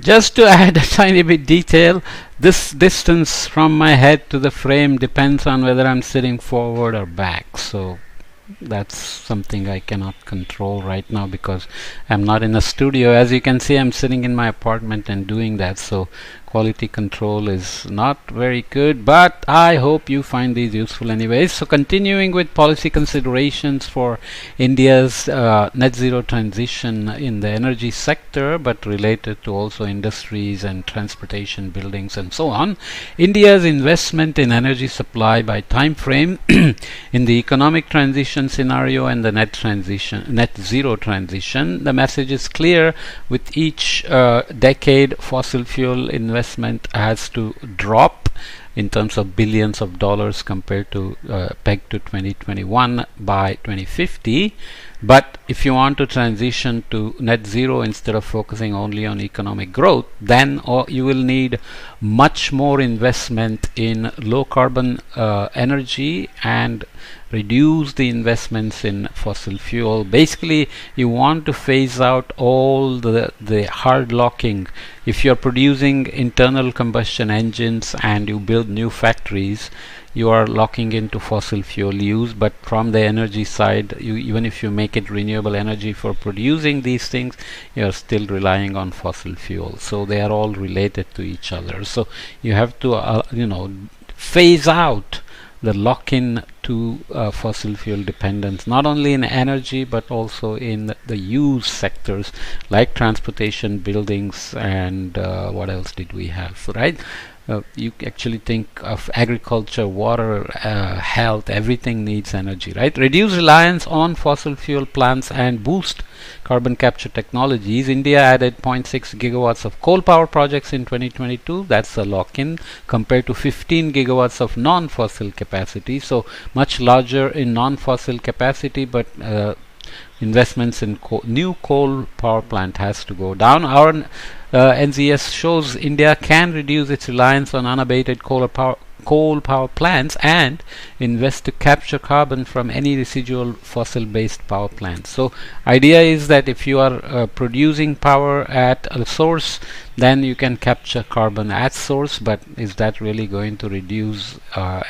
Just to add a tiny bit detail, this distance from my head to the frame depends on whether I'm sitting forward or back. So that's something I cannot control right now because I'm not in a studio. As you can see, I'm sitting in my apartment and doing that, so quality control is not very good, but I hope you find these useful anyways. So continuing with policy considerations for India's net zero transition in the energy sector, but related to also industries and transportation, buildings and so on. India's investment in energy supply by time frame in the economic transition scenario and the net zero transition. The message is clear. With each decade, fossil fuel investment has to drop in terms of billions of dollars compared to pegged to 2021 by 2050. But if you want to transition to net zero instead of focusing only on economic growth, then you will need much more investment in low carbon energy and reduce the investments in fossil fuel. Basically, you want to phase out all the hard locking. If you're producing internal combustion engines and you build new factories, you are locking into fossil fuel use. But from the energy side, even if you make it renewable energy for producing these things, you are still relying on fossil fuel. So they are all related to each other. So you have to phase out the lock-in to fossil fuel dependence, not only in energy but also in the use sectors like transportation, buildings, and what else did we have, right? You actually think of agriculture, water, health, everything needs energy, right? Reduce reliance on fossil fuel plants and boost carbon capture technologies. India added 0.6 gigawatts of coal power projects in 2022. That's a lock-in compared to 15 gigawatts of non-fossil capacity. So much larger in non-fossil capacity, but investments in new coal power plant has to go down. Our NZS shows India can reduce its reliance on unabated coal power plants and invest to capture carbon from any residual fossil-based power plants. So idea is that if you are producing power at a source, then you can capture carbon at source, but is that really going to reduce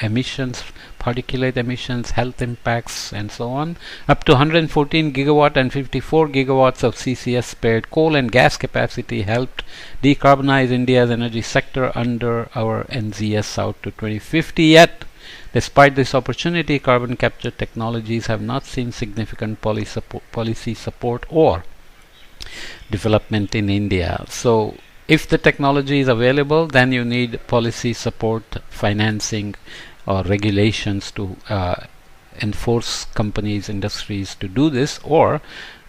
emissions, particulate emissions, health impacts, and so on? Up to 114 gigawatt and 54 gigawatts of CCS paired coal and gas capacity helped decarbonize India's energy sector under our NZS out to 2050. Yet, despite this opportunity, carbon capture technologies have not seen significant policy support or development in India. So if the technology is available, then you need policy support, financing, or regulations to enforce companies, industries to do this, or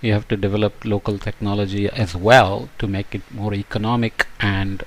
you have to develop local technology as well to make it more economic and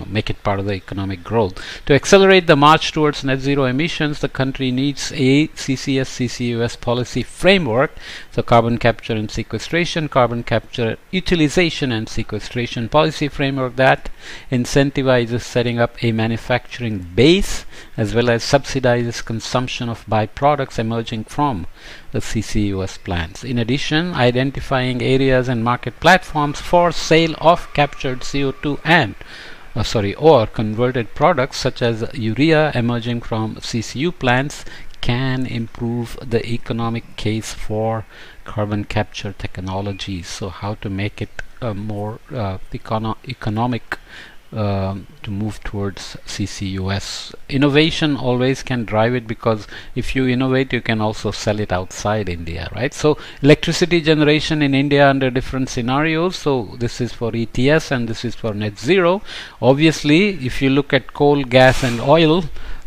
make it part of the economic growth. To accelerate the march towards net zero emissions, the country needs a CCS CCUS policy framework. So carbon capture and sequestration, carbon capture utilization and sequestration policy framework that incentivizes setting up a manufacturing base as well as subsidizes consumption of byproducts emerging from the CCUS plants. In addition, identifying areas and market platforms for sale of captured CO2 and or converted products such as urea emerging from CCU plants can improve the economic case for carbon capture technologies. So how to make it more economic to move towards CCUS. Innovation always can drive it, because if you innovate, you can also sell it outside India, right? So electricity generation in India under different scenarios. So this is for ETS and this is for net zero. Obviously, if you look at coal, gas and oil,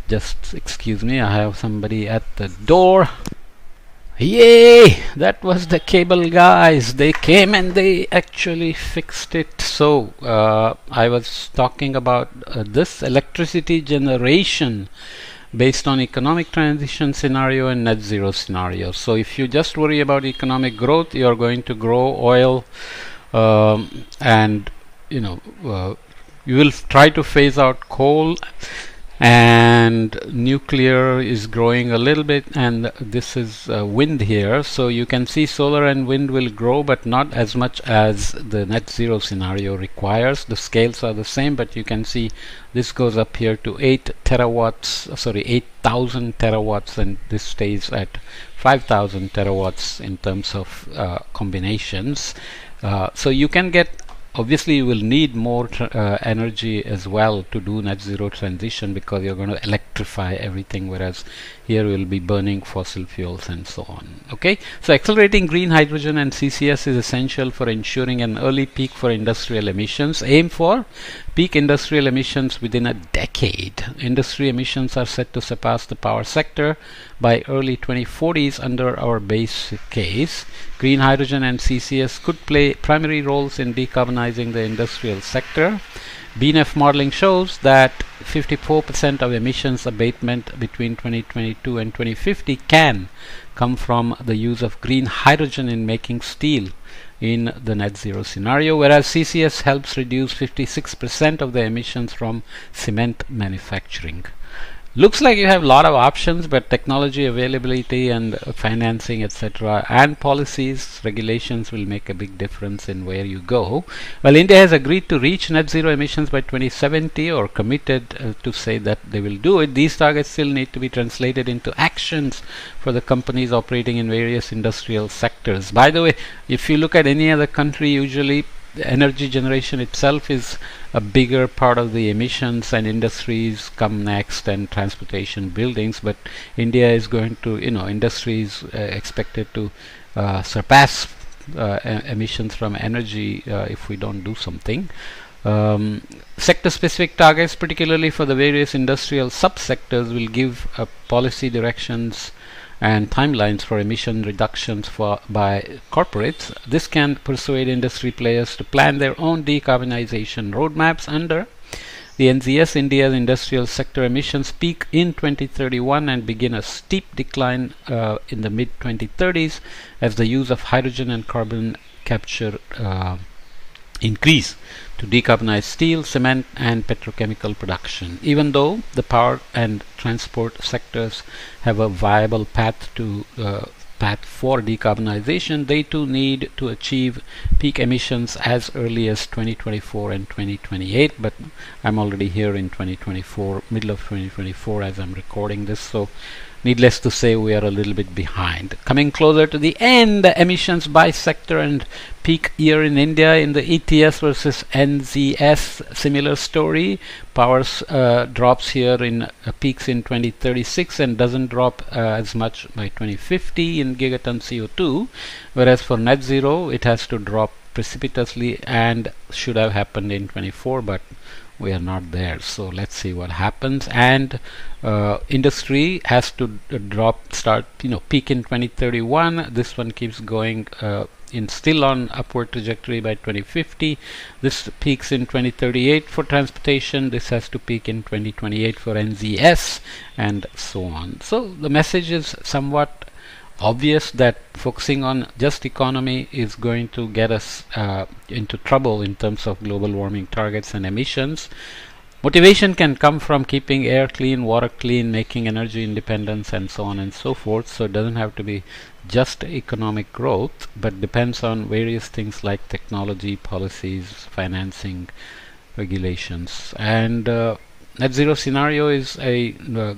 just excuse me, I have somebody at the door. Yay! That was the cable guys. They came and they actually fixed it. So I was talking about this electricity generation based on economic transition scenario and net zero scenario. So if you just worry about economic growth, you are going to grow oil and you will try to phase out coal and nuclear is growing a little bit, and this is wind here. So you can see solar and wind will grow, but not as much as the net zero scenario requires. The scales are the same, but you can see this goes up here to 8,000 terawatts, and this stays at 5,000 terawatts in terms of combinations. So you can get, obviously you will need more energy as well to do net zero transition, because you're going to electrify everything, whereas here we'll be burning fossil fuels and so on. Okay, so accelerating green hydrogen and CCS is essential for ensuring an early peak for industrial emissions. Aim for peak industrial emissions within a decade. Industry emissions are set to surpass the power sector by early 2040s under our base case. Green hydrogen and CCS could play primary roles in decarbonizing the industrial sector. BNF modeling shows that 54% of emissions abatement between 2022 and 2050 can come from the use of green hydrogen in making steel in the net zero scenario, whereas CCS helps reduce 56% of the emissions from cement manufacturing. Looks like you have a lot of options, but technology availability and financing, etc., and policies, regulations will make a big difference in where you go. Well, India has agreed to reach net zero emissions by 2070, or committed to say that they will do it. These targets still need to be translated into actions for the companies operating in various industrial sectors. By the way, if you look at any other country, usually the energy generation itself is a bigger part of the emissions, and industries come next, and transportation, buildings. But India is going to, industries expected to surpass emissions from energy if we don't do something. Sector-specific targets, particularly for the various industrial subsectors, will give policy directions and timelines for emission reductions by corporates. This can persuade industry players to plan their own decarbonization roadmaps under the NZS. India's industrial sector emissions peak in 2031 and begin a steep decline in the mid-2030s as the use of hydrogen and carbon capture increase to decarbonize steel, cement, and petrochemical production. Even though the power and transport sectors have a viable path for decarbonization, they too need to achieve peak emissions as early as 2024 and 2028. But I'm already here in 2024, middle of 2024 as I'm recording this, so needless to say, we are a little bit behind. Coming closer to the end, emissions by sector and peak year in India in the ETS versus NZS, similar story. Power drops here in peaks in 2036 and doesn't drop as much by 2050 in gigaton CO2, whereas for net zero it has to drop precipitously and should have happened in 24, but we are not there. So let's see what happens. And industry has to peak in 2031. This one keeps going still on upward trajectory by 2050. This peaks in 2038 for transportation. This has to peak in 2028 for NZS, and so on. So the message is somewhat obvious that focusing on just economy is going to get us into trouble in terms of global warming targets and emissions. Motivation can come from keeping air clean, water clean, making energy independence, and so on and so forth. So it doesn't have to be just economic growth, but depends on various things like technology, policies, financing, regulations. And net zero scenario is a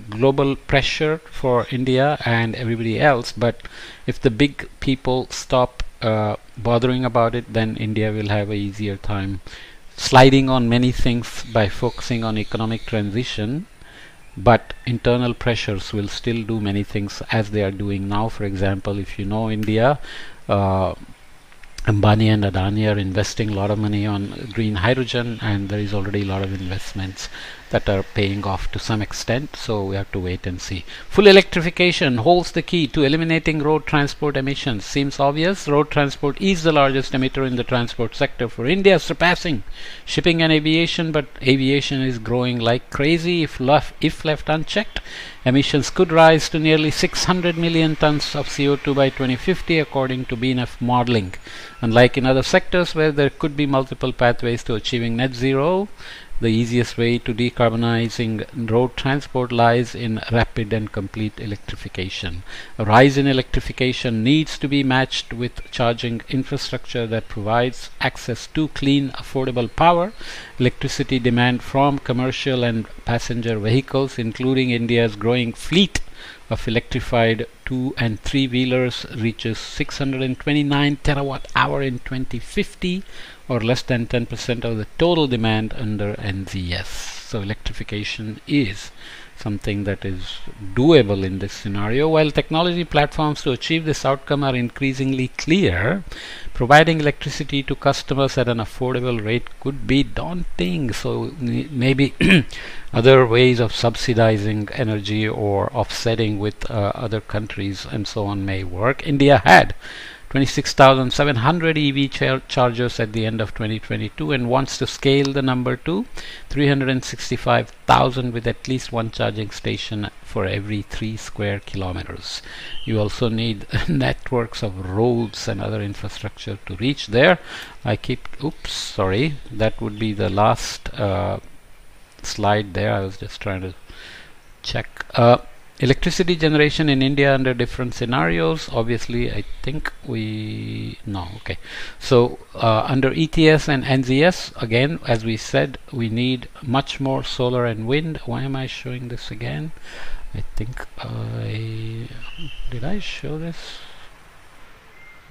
global pressure for India and everybody else, but if the big people stop bothering about it, then India will have an easier time sliding on many things by focusing on economic transition, but internal pressures will still do many things as they are doing now. For example, if you know India, Ambani and Adani are investing a lot of money on green hydrogen, and there is already a lot of investments that are paying off to some extent, so we have to wait and see. Full electrification holds the key to eliminating road transport emissions. Seems obvious. Road transport is the largest emitter in the transport sector for India, surpassing shipping and aviation, but aviation is growing like crazy. If left unchecked, emissions could rise to nearly 600 million tons of CO2 by 2050 according to BNF modeling. Unlike in other sectors where there could be multiple pathways to achieving net zero, the easiest way to decarbonizing road transport lies in rapid and complete electrification. A rise in electrification needs to be matched with charging infrastructure that provides access to clean, affordable power. Electricity demand from commercial and passenger vehicles, including India's growing fleet of electrified 2 and 3 wheelers, reaches 629 terawatt hour in 2050, or less than 10% of the total demand under NZS. So electrification is something that is doable in this scenario. While technology platforms to achieve this outcome are increasingly clear, providing electricity to customers at an affordable rate could be daunting. So maybe other ways of subsidizing energy or offsetting with other countries and so on may work. India had 26,700 EV chargers at the end of 2022 and wants to scale the number to 365,000 with at least one charging station for every 3 square kilometers. You also need networks of roads and other infrastructure to reach there. That would be the last slide there. I was just trying to check. Electricity generation in India under different scenarios. Obviously, I think So under ETS and NZS, again, as we said, we need much more solar and wind. Why am I showing this again? I think did I show this?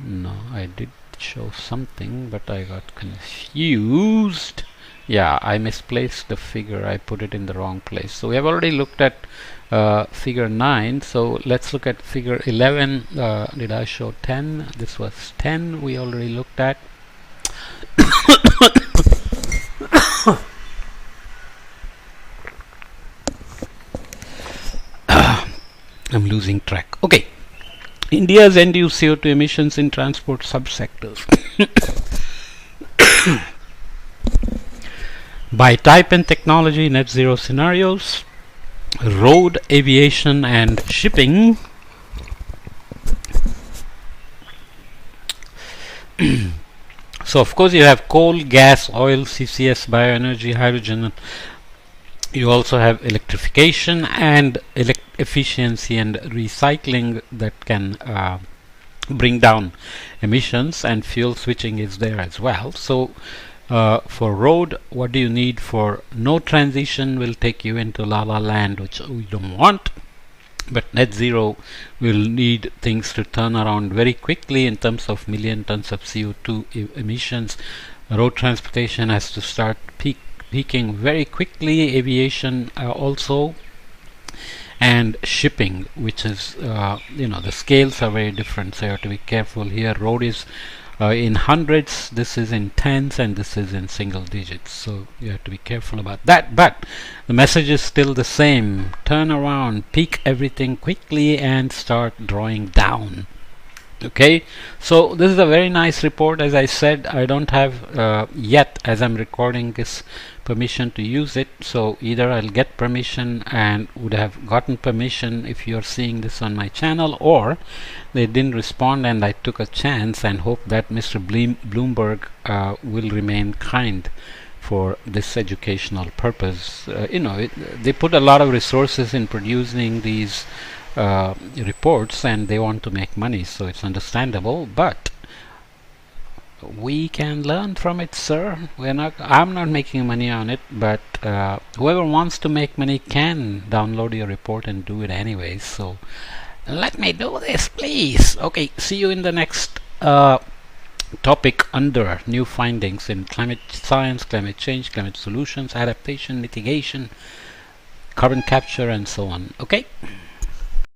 No, I did show something, but I got confused. Yeah, I misplaced the figure. I put it in the wrong place. So we have already looked at figure 9. So let's look at figure 11. Did I show 10? This was 10 we already looked at. I'm losing track. Okay. India's end-use CO2 emissions in transport subsectors. By type and technology, net zero scenarios, road, aviation and shipping. So of course you have coal, gas, oil, CCS, bioenergy, hydrogen. You also have electrification and efficiency and recycling that can bring down emissions, and fuel switching is there as well. So for road, what do you need for no transition will take you into la la land, which we don't want. But net zero will need things to turn around very quickly in terms of million tons of CO2 emissions. Road transportation has to start peaking very quickly. Aviation also, and shipping, which is the scales are very different, so you have to be careful here. Road is in hundreds, this is in tens, and this is in single digits, so you have to be careful about that. But the message is still the same: turn around, peak everything quickly and start drawing down. Okay, so this is a very nice report. As I said, I don't have yet, as I'm recording this, permission to use it. So either I'll get permission, and would have gotten permission if you're seeing this on my channel, or they didn't respond and I took a chance and hope that Mr. Bloomberg will remain kind for this educational purpose. They put a lot of resources in producing these reports, and they want to make money, so it's understandable, but we can learn from it, sir. I'm not making money on it, but whoever wants to make money can download your report and do it anyways. So let me do this, please. Okay, see you in the next topic under new findings in climate science, climate change, climate solutions, adaptation, mitigation, carbon capture, and so on. Okay.